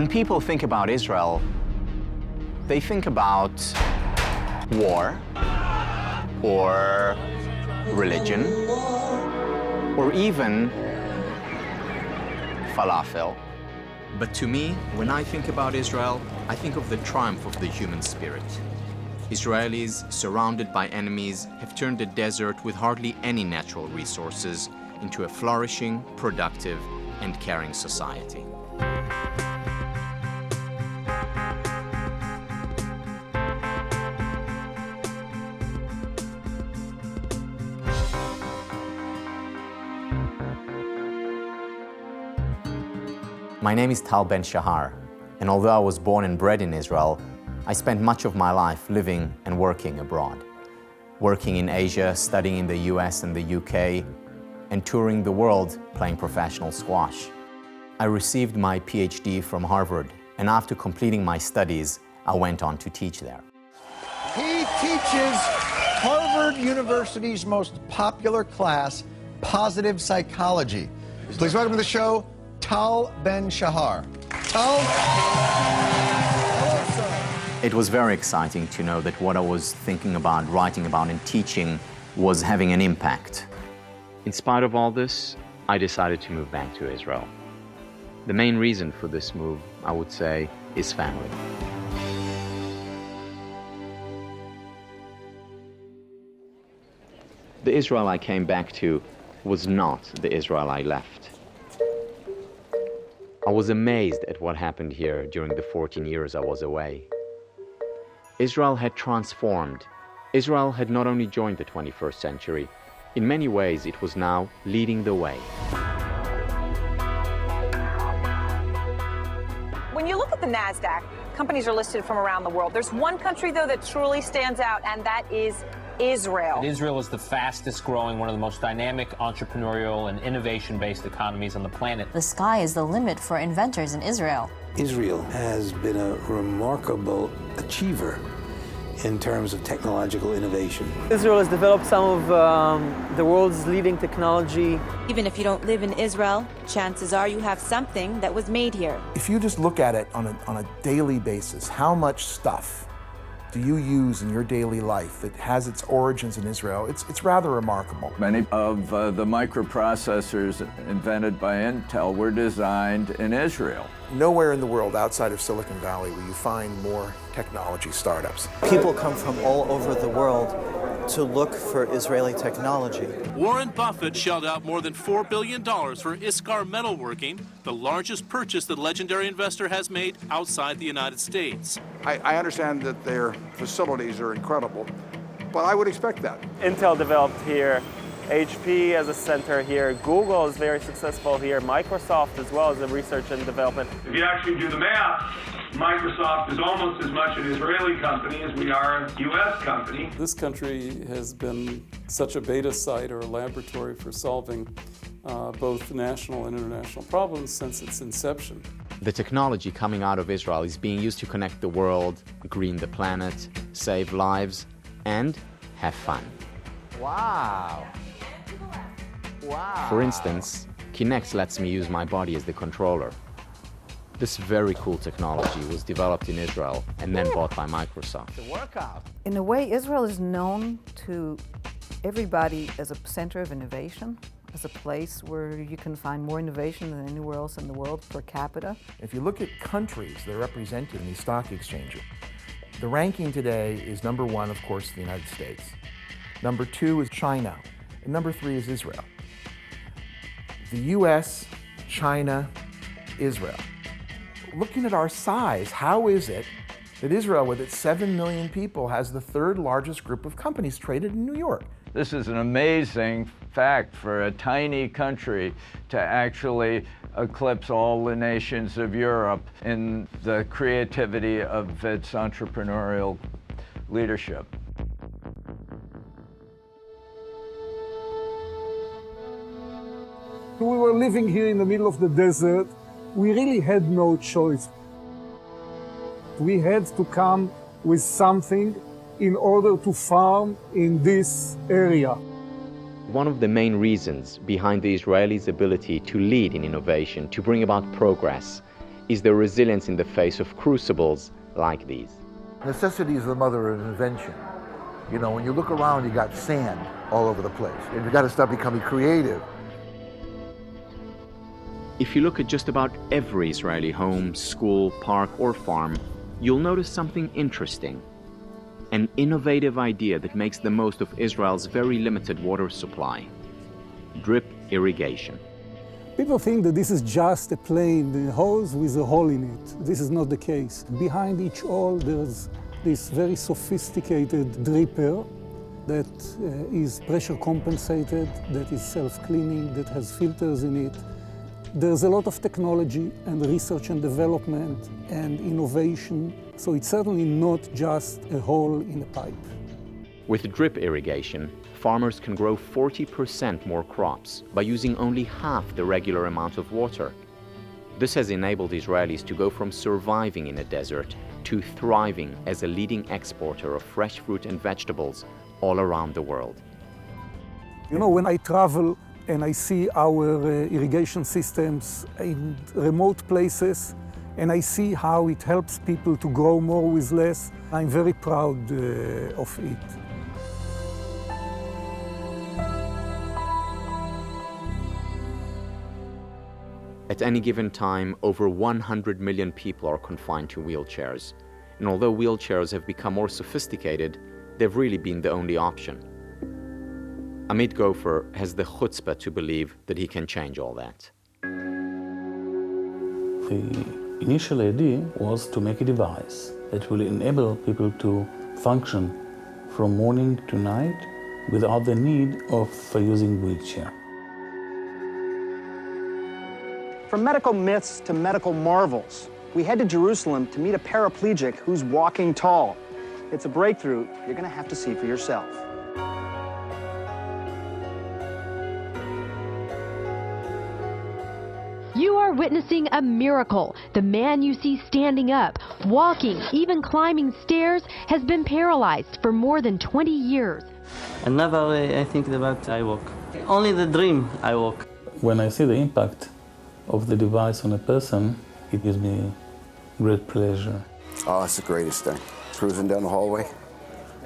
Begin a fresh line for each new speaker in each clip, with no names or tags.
When people think about Israel, they think about war, or religion, or even falafel. But to me, when I think about Israel, I think of the triumph of the human spirit. Israelis, surrounded by enemies, have turned a desert with hardly any natural resources into a flourishing, productive, and caring society. My name is Tal Ben-Shahar, and although I was born and bred in Israel, I spent much of my life living and working abroad. Working in Asia, studying in the US and the UK, and touring the world playing professional squash. I received my PhD from Harvard, and after completing my studies, I went on to teach there.
He teaches Harvard University's most popular class, Positive Psychology. Please welcome to the show, Tal Ben-Shahar. Tal? Hello, sir.
It was very exciting to know that what I was thinking about, writing about, and teaching was having an impact. In spite of all this, I decided to move back to Israel. The main reason for this move, I would say, is family. The Israel I came back to was not the Israel I left. I was amazed at what happened here during the 14 years I was away. Israel had transformed. Israel had not only joined the 21st century, in many ways it was now leading the way.
When you look at the NASDAQ, companies are listed from around the world. There's one country, though, that truly stands out, and that is Israel.
Israel is the fastest growing, one of the most dynamic, entrepreneurial, and innovation-based economies on the planet.
The sky is the limit for inventors in Israel.
Israel has been a remarkable achiever in terms of technological innovation.
Israel has developed some of the world's leading technology.
Even if you don't live in Israel, chances are you have something that was made here.
If you just look at it on a daily basis, how much stuff do you use in your daily life that has its origins in Israel? It's rather remarkable.
Many of the microprocessors invented by Intel were designed in Israel.
Nowhere in the world outside of Silicon Valley will you find more technology startups.
People come from all over the world to look for Israeli technology.
Warren Buffett shelled out more than $4 billion for Iskar Metalworking, the largest purchase the legendary investor has made outside the United States.
I understand that their facilities are incredible, but I would expect that.
Intel developed here, HP as a center here, Google is very successful here, Microsoft as well as in research and development.
If you actually do the math, Microsoft is almost as much an Israeli company as we are a U.S. company.
This country has been such a beta site or a laboratory for solving both national and international problems since its inception.
The technology coming out of Israel is being used to connect the world, green the planet, save lives, and have fun.
Wow. Wow.
For instance, Kinect lets me use my body as the controller. This very cool technology was developed in Israel and then bought by Microsoft.
The workout.
In a way, Israel is known to everybody as a center of innovation, as a place where you can find more innovation than anywhere else in the world per capita.
If you look at countries that are represented in these stock exchanges, the ranking today is number one, of course, the United States. Number two is China, and number three is Israel. The US, China, Israel. Looking at our size, how is it that Israel, with its 7 million people, has the third largest group of companies traded in New York?
This is an amazing fact for a tiny country to actually eclipse all the nations of Europe in the creativity of its entrepreneurial leadership.
We were living here in the middle of the desert. We really had no choice. We had to come with something in order to farm in this area.
One of the main reasons behind the Israelis' ability to lead in innovation, to bring about progress, is the resilience in the face of crucibles like these.
Necessity is the mother of invention. You know, when you look around, you got sand all over the place, and you got to start becoming creative.
If you look at just about every Israeli home, school, park, or farm, you'll notice something interesting. An innovative idea that makes the most of Israel's very limited water supply: drip irrigation.
People think that this is just a plain hose with a hole in it. This is not the case. Behind each hole there's this very sophisticated dripper that is pressure compensated, that is self-cleaning, that has filters in it. There's a lot of technology and research and development and innovation, so it's certainly not just a hole in a pipe.
With drip irrigation, farmers can grow 40% more crops by using only half the regular amount of water. This has enabled Israelis to go from surviving in a desert to thriving as a leading exporter of fresh fruit and vegetables all around the world.
You know, when I travel and I see our irrigation systems in remote places, and I see how it helps people to grow more with less, I'm very proud of it.
At any given time, over 100 million people are confined to wheelchairs. And although wheelchairs have become more sophisticated, they've really been the only option. Amit Gopher has the chutzpah to believe that he can change all that.
The initial idea was to make a device that will enable people to function from morning to night without the need of using wheelchair.
From medical myths to medical marvels, we head to Jerusalem to meet a paraplegic who's walking tall. It's a breakthrough you're going to have to see for yourself.
You are witnessing a miracle. The man you see standing up, walking, even climbing stairs, has been paralyzed for more than 20 years.
And never I think about I walk. Only the dream I walk.
When I see the impact of the device on a person, it gives me great pleasure.
Oh, it's the greatest thing. Cruising down the hallway.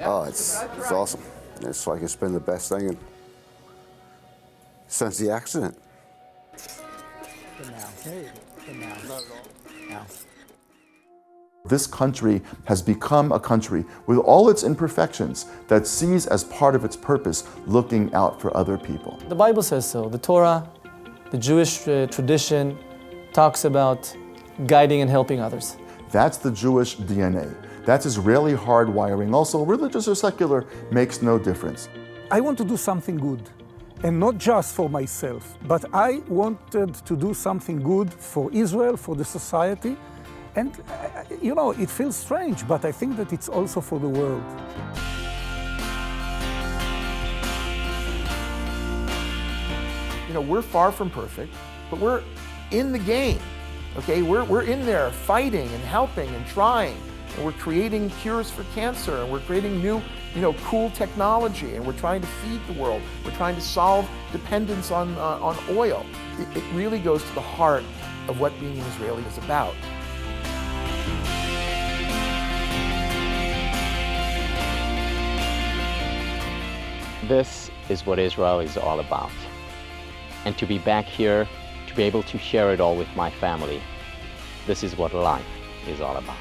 Oh, it's awesome. It's like it's been the best thing since the accident.
This country has become a country with all its imperfections that sees as part of its purpose looking out for other people.
The Bible says so. The Torah, the Jewish tradition talks about guiding and helping others.
That's the Jewish DNA. That's Israeli hardwiring. Also, religious or secular makes no difference.
I want to do something good, and not just for myself, but I wanted to do something good for Israel, for the society, and you know, it feels strange, but I think that it's also for the world.
You know, we're far from perfect, but we're in the game, okay? We're in there fighting and helping and trying, and we're creating cures for cancer, and we're creating new, cool technology, and we're trying to feed the world. We're trying to solve dependence on oil. It really goes to the heart of what being an Israeli is about.
This is what Israel is all about. And to be back here, to be able to share it all with my family, this is what life is all about.